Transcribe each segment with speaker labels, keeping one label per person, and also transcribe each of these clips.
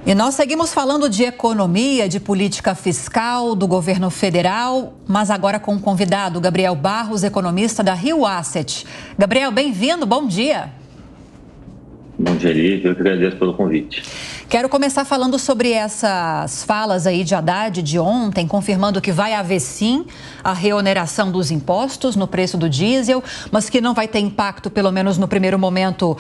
Speaker 1: E nós seguimos falando de economia, de política fiscal do governo federal, mas agora com um convidado, Gabriel Barros, economista da Rio Asset. Gabriel, bem-vindo, bom dia.
Speaker 2: Bom dia, Lívia, eu que agradeço pelo convite.
Speaker 1: Quero começar falando sobre essas falas aí de Haddad de ontem, confirmando que vai haver sim a reoneração dos impostos no preço do diesel, mas que não vai ter impacto, pelo menos no primeiro momento,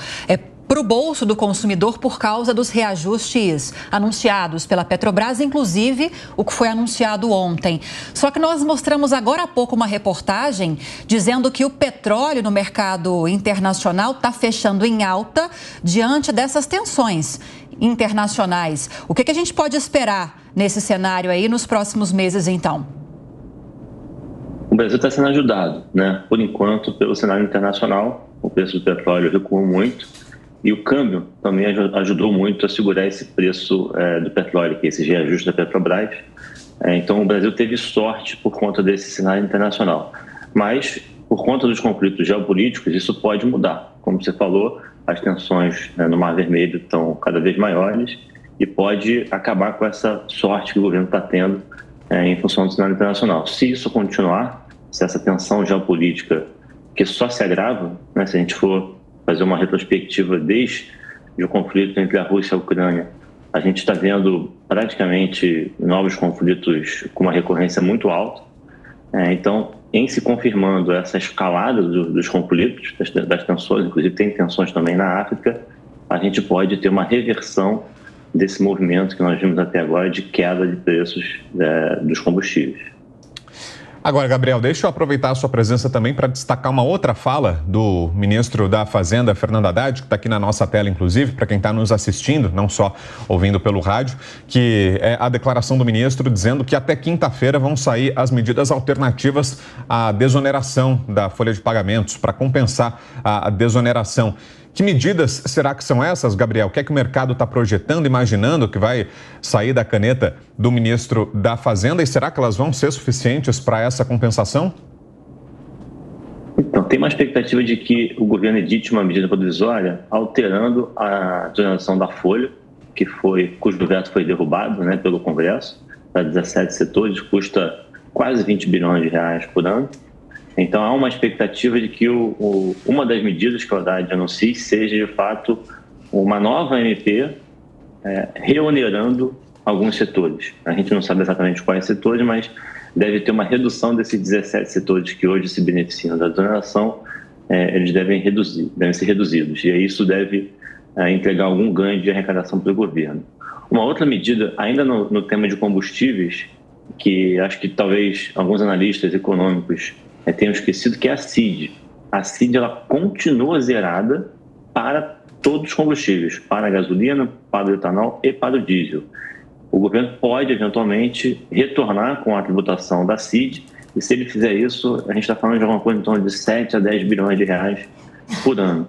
Speaker 1: para o bolso do consumidor por causa dos reajustes anunciados pela Petrobras, inclusive o que foi anunciado ontem. Só que nós mostramos agora há pouco uma reportagem dizendo que o petróleo no mercado internacional está fechando em alta diante dessas tensões internacionais. O que a gente pode esperar nesse cenário aí nos próximos meses, então?
Speaker 2: O Brasil está sendo ajudado, né? Por enquanto, pelo cenário internacional, o preço do petróleo recuou muito. E o câmbio também ajudou muito a segurar esse preço do petróleo, que é esse reajuste da Petrobras. Então, o Brasil teve sorte por conta desse cenário internacional. Mas, por conta dos conflitos geopolíticos, isso pode mudar. Como você falou, as tensões no Mar Vermelho estão cada vez maiores e pode acabar com essa sorte que o governo está tendo em função do cenário internacional. Se isso continuar, se essa tensão geopolítica, que só se agrava, né, se a gente for fazer uma retrospectiva desde o conflito entre a Rússia e a Ucrânia, a gente está vendo praticamente novos conflitos com uma recorrência muito alta. Então, em se confirmando essa escalada dos conflitos, das tensões, inclusive tem tensões também na África, a gente pode ter uma reversão desse movimento que nós vimos até agora de queda de preços dos combustíveis.
Speaker 3: Agora, Gabriel, deixa eu aproveitar a sua presença também para destacar uma outra fala do ministro da Fazenda, Fernando Haddad, que está aqui na nossa tela, inclusive, para quem está nos assistindo, não só ouvindo pelo rádio, que é a declaração do ministro dizendo que até quinta-feira vão sair as medidas alternativas à desoneração da folha de pagamentos, para compensar a desoneração. Que medidas será que são essas, Gabriel? O que é que o mercado está projetando, imaginando que vai sair da caneta do ministro da Fazenda? E será que elas vão ser suficientes para essa compensação?
Speaker 2: Então, tem uma expectativa de que o governo edite uma medida provisória alterando a desoneração da folha, cujo veto foi derrubado, né, pelo Congresso, para 17 setores, custa quase 20 bilhões de reais por ano. Então, há uma expectativa de que uma das medidas que o Haddad anuncie seja, de fato, uma nova MP reonerando alguns setores. A gente não sabe exatamente quais setores, mas deve ter uma redução desses 17 setores que hoje se beneficiam da desoneração, eles devem ser reduzidos. E aí isso deve entregar algum ganho de arrecadação para o governo. Uma outra medida, ainda no tema de combustíveis, que acho que talvez alguns analistas econômicos tenham esquecido, que é a CID. A CID ela continua zerada para todos os combustíveis, para a gasolina, para o etanol e para o diesel. O governo pode, eventualmente, retornar com a tributação da CID, e se ele fizer isso, a gente está falando de alguma coisa em torno de 7 a 10 bilhões de reais por ano.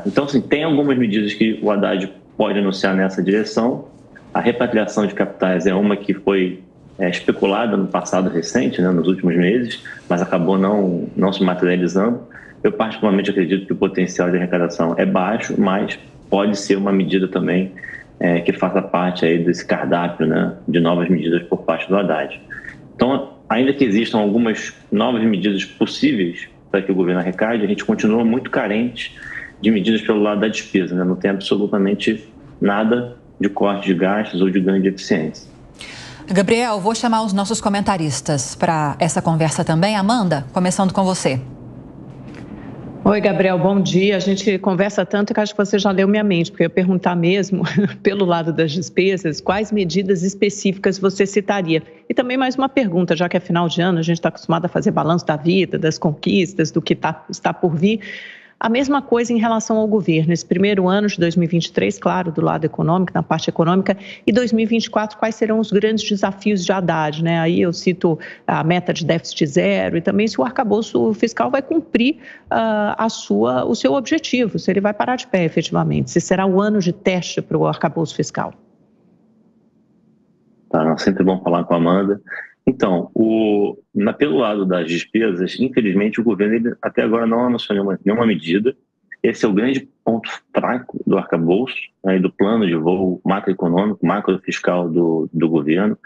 Speaker 2: Então, assim, tem algumas medidas que o Haddad pode anunciar nessa direção. A repatriação de capitais é uma que foi especulada no passado recente, né, nos últimos meses, mas acabou não se materializando. Eu particularmente acredito que o potencial de arrecadação é baixo, mas pode ser uma medida também que faça parte aí desse cardápio, né, de novas medidas por parte do Haddad. Então, ainda que existam algumas novas medidas possíveis para que o governo arrecade, a gente continua muito carente de medidas pelo lado da despesa, né? Não tem absolutamente nada de corte de gastos ou de ganho de eficiência.
Speaker 1: Gabriel, vou chamar os nossos comentaristas para essa conversa também. Amanda, começando com você.
Speaker 4: Oi, Gabriel, bom dia. A gente conversa tanto que acho que você já leu minha mente, porque eu ia perguntar mesmo, pelo lado das despesas, quais medidas específicas você citaria? E também mais uma pergunta, já que é final de ano, a gente está acostumado a fazer balanço da vida, das conquistas, do que está por vir. A mesma coisa em relação ao governo. Esse primeiro ano de 2023, claro, do lado econômico, na parte econômica, e 2024, quais serão os grandes desafios de Haddad, né? Aí eu cito a meta de déficit zero e também se o arcabouço fiscal vai cumprir o seu objetivo, se ele vai parar de pé efetivamente, se será o ano de teste para o arcabouço fiscal.
Speaker 2: Tá, sempre bom falar com a Amanda. Então, pelo lado das despesas, infelizmente o governo até agora não anunciou nenhuma medida. esse é o grande ponto fraco do arcabouço, né, do plano de voo macroeconômico, macrofiscal do governo,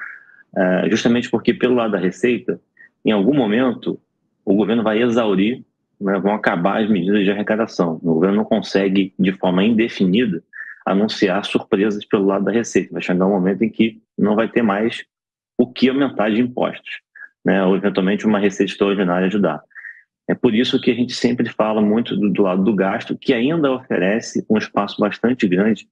Speaker 2: justamente porque, pelo lado da receita, em algum momento, o governo vai exaurir, né, vão acabar as medidas de arrecadação. O governo não consegue, de forma indefinida, anunciar surpresas pelo lado da receita. Vai chegar um momento em que não vai ter mais o que aumentar de impostos, né, ou eventualmente uma receita extraordinária ajudar. É por isso que a gente sempre fala muito do lado do gasto, que ainda oferece um espaço bastante grande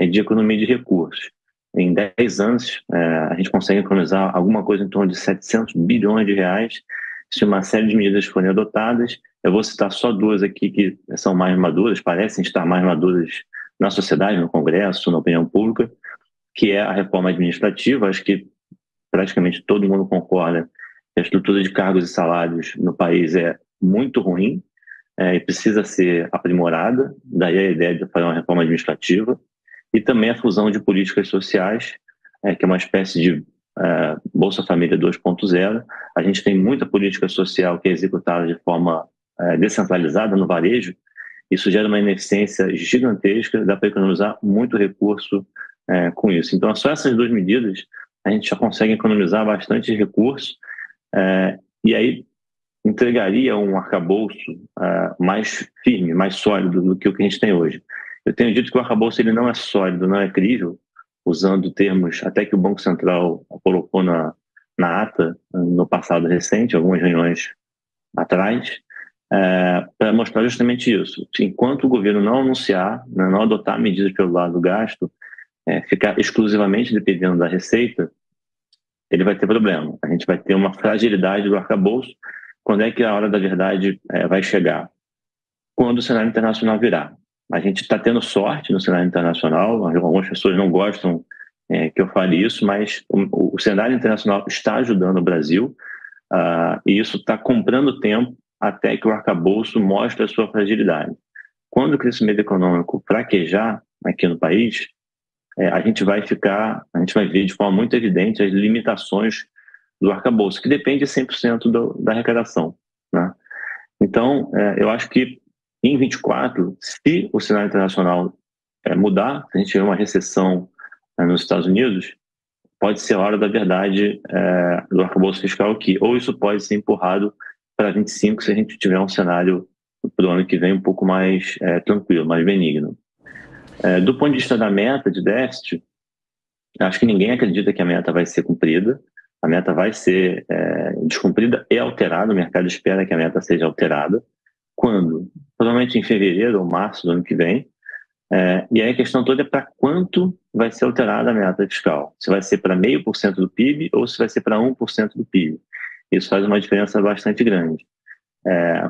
Speaker 2: de economia de recursos. Em 10 anos, a gente consegue economizar alguma coisa em torno de 700 bilhões de reais, se uma série de medidas forem adotadas. Eu vou citar só duas aqui que são mais maduras, parecem estar mais maduras na sociedade, no Congresso, na opinião pública, que é a reforma administrativa. Acho que praticamente todo mundo concorda que a estrutura de cargos e salários no país é muito ruim e precisa ser aprimorada, daí a ideia de fazer uma reforma administrativa, e também a fusão de políticas sociais, que é uma espécie de Bolsa Família 2.0. A gente tem muita política social que é executada de forma descentralizada no varejo. Isso gera uma ineficiência gigantesca, dá para economizar muito recurso com isso. Então, só essas duas medidas a gente já consegue economizar bastante recurso e aí entregaria um arcabouço mais firme, mais sólido do que o que a gente tem hoje. Eu tenho dito que o arcabouço ele não é sólido, não é crível, usando termos até que o Banco Central colocou na ata no passado recente, algumas reuniões atrás, para mostrar justamente isso. Enquanto o governo não anunciar, não adotar medidas pelo lado do gasto, ficar exclusivamente dependendo da receita, ele vai ter problema. A gente vai ter uma fragilidade do arcabouço. Quando é que a hora da verdade vai chegar? Quando o cenário internacional virar. A gente está tendo sorte no cenário internacional, algumas pessoas não gostam que eu fale isso, mas o cenário internacional está ajudando o Brasil e isso está comprando tempo até que o arcabouço mostre a sua fragilidade. Quando o crescimento econômico fraquejar aqui no país, a gente vai ver de forma muito evidente as limitações do arcabouço, que depende 100% da arrecadação, né? Então, eu acho que em 24, se o cenário internacional mudar, se a gente tiver uma recessão nos Estados Unidos, pode ser a hora da verdade do arcabouço fiscal aqui, ou isso pode ser empurrado para 25 se a gente tiver um cenário para o ano que vem um pouco mais tranquilo, mais benigno. Do ponto de vista da meta de déficit, acho que ninguém acredita que a meta vai ser cumprida. A meta vai ser descumprida e alterada, o mercado espera que a meta seja alterada. Quando? Provavelmente em fevereiro ou março do ano que vem. E aí a questão toda é para quanto vai ser alterada a meta fiscal. Se vai ser para 0,5% do PIB ou se vai ser para 1% do PIB. Isso faz uma diferença bastante grande.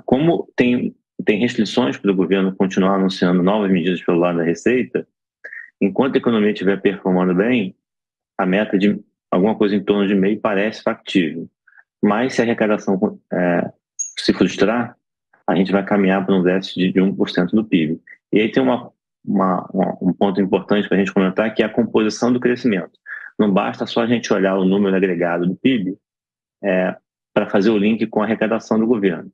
Speaker 2: Como tem restrições para o governo continuar anunciando novas medidas pelo lado da receita, enquanto a economia estiver performando bem, a meta de alguma coisa em torno de 0,5% parece factível. Mas se a arrecadação se frustrar, a gente vai caminhar para um déficit de 1% do PIB. E aí tem um ponto importante para a gente comentar, que é a composição do crescimento. Não basta só a gente olhar o número agregado do PIB para fazer o link com a arrecadação do governo.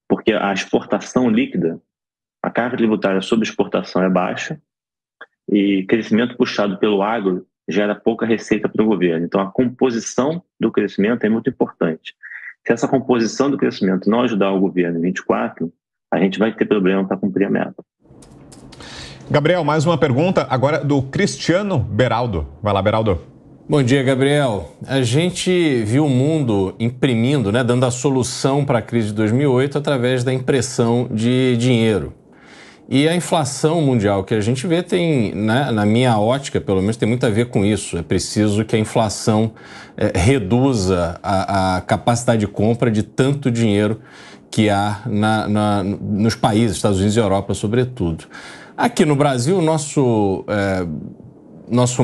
Speaker 2: Porque a exportação líquida, a carga tributária sobre exportação é baixa e crescimento puxado pelo agro gera pouca receita para o governo. Então, a composição do crescimento é muito importante. Se essa composição do crescimento não ajudar o governo em 24, a gente vai ter problema para cumprir a meta.
Speaker 3: Gabriel, mais uma pergunta agora do Cristiano Beraldo. Vai lá, Beraldo.
Speaker 5: Bom dia, Gabriel. A gente viu o mundo imprimindo, dando a solução para a crise de 2008 através da impressão de dinheiro. E a inflação mundial que a gente vê tem, na minha ótica, pelo menos, tem muito a ver com isso. É preciso que a inflação reduza a capacidade de compra de tanto dinheiro que há nos países, Estados Unidos e Europa, sobretudo. Aqui no Brasil, nosso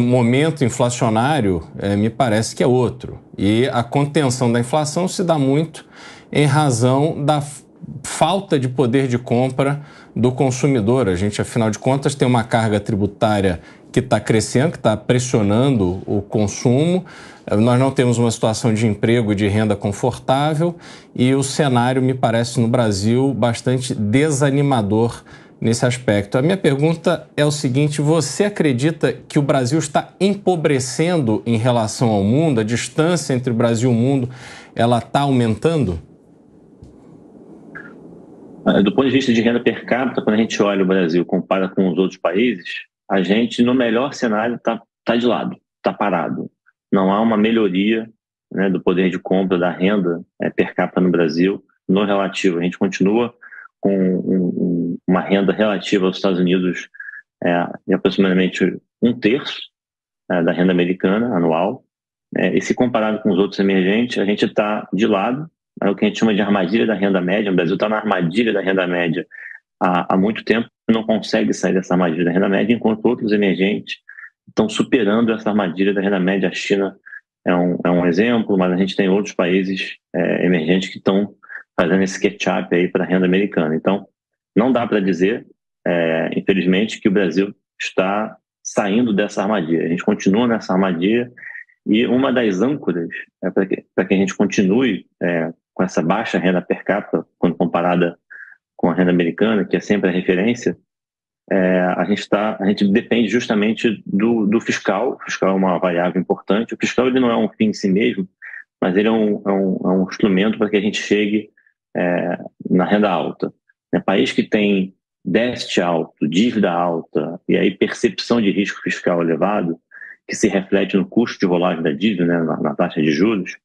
Speaker 5: momento inflacionário me parece que é outro. E a contenção da inflação se dá muito em razão da falta de poder de compra do consumidor. A gente, afinal de contas, tem uma carga tributária que está crescendo, que está pressionando o consumo. Nós não temos uma situação de emprego e de renda confortável e o cenário, me parece, no Brasil, bastante desanimador nesse aspecto. A minha pergunta é o seguinte: você acredita que o Brasil está empobrecendo em relação ao mundo? A distância entre o Brasil e o mundo, ela está aumentando?
Speaker 2: Do ponto de vista de renda per capita, quando a gente olha o Brasil, compara com os outros países, a gente, no melhor cenário, está de lado, está parado. Não há uma melhoria, né, do poder de compra da renda per capita no Brasil, no relativo. A gente continua com uma renda relativa aos Estados Unidos de aproximadamente 1/3 da renda americana anual. E se comparado com os outros emergentes, a gente está de lado. É o que a gente chama de armadilha da renda média. O Brasil está na armadilha da renda média há muito tempo, não consegue sair dessa armadilha da renda média, enquanto outros emergentes estão superando essa armadilha da renda média. A China é um exemplo, mas a gente tem outros países emergentes que estão fazendo esse catch-up aí para a renda americana. Então, não dá para dizer, infelizmente, que o Brasil está saindo dessa armadilha. A gente continua nessa armadilha e uma das âncoras para que a gente continue com essa baixa renda per capita, quando comparada com a renda americana, que é sempre a referência, a gente depende justamente do fiscal. O fiscal é uma variável importante. O fiscal ele não é um fim em si mesmo, mas ele é um instrumento para que a gente chegue na renda alta. País que tem déficit alto, dívida alta e aí percepção de risco fiscal elevado, que se reflete no custo de rolagem da dívida, né, na taxa de juros,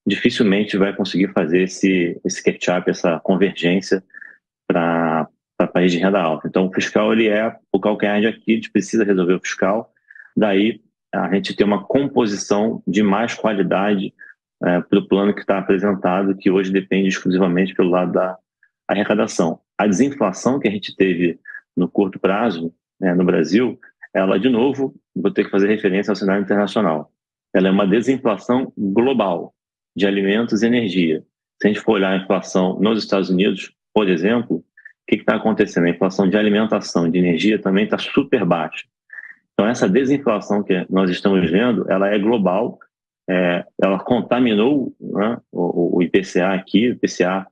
Speaker 2: dificilmente vai conseguir fazer esse catch-up, essa convergência para país de renda alta. Então, o fiscal ele é o calcanhar de Aquiles, a gente precisa resolver o fiscal, daí a gente tem uma composição de mais qualidade para o plano que está apresentado, que hoje depende exclusivamente pelo lado da arrecadação. A desinflação que a gente teve no curto prazo, né, no Brasil, ela, de novo, vou ter que fazer referência ao cenário internacional. Ela é uma desinflação global de alimentos e energia. Se a gente for olhar a inflação nos Estados Unidos, por exemplo, o que está acontecendo? A inflação de alimentação e de energia também está super baixa. Então, essa desinflação que nós estamos vendo, ela é global, ela contaminou, né, o IPCA aqui. O IPCA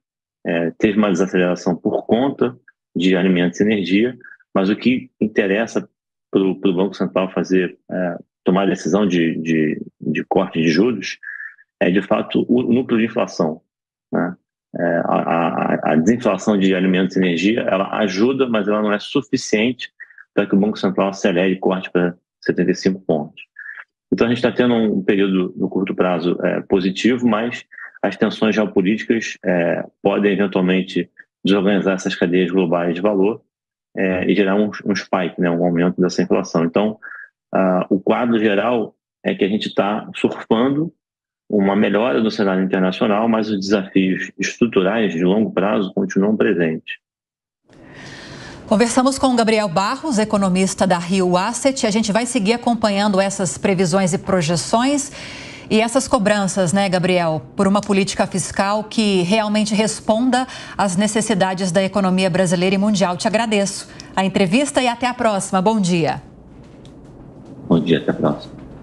Speaker 2: teve uma desaceleração por conta de alimentos e energia, mas o que interessa para o Banco Central tomar a decisão de corte de juros é, de fato, o núcleo de inflação, né? A desinflação de alimentos e energia, ela ajuda, mas ela não é suficiente para que o Banco Central acelere e corte para 75 pontos. Então, a gente está tendo um período no curto prazo positivo, mas as tensões geopolíticas podem eventualmente desorganizar essas cadeias globais de valor e gerar um spike, né, um aumento dessa inflação. Então, o quadro geral é que a gente está surfando uma melhora do cenário internacional, mas os desafios estruturais de longo prazo continuam presentes.
Speaker 1: Conversamos com o Gabriel Barros, economista da Rio Asset. A gente vai seguir acompanhando essas previsões e projeções e essas cobranças, né, Gabriel, por uma política fiscal que realmente responda às necessidades da economia brasileira e mundial. Te agradeço a entrevista e até a próxima. Bom dia.
Speaker 2: Bom dia, até a próxima.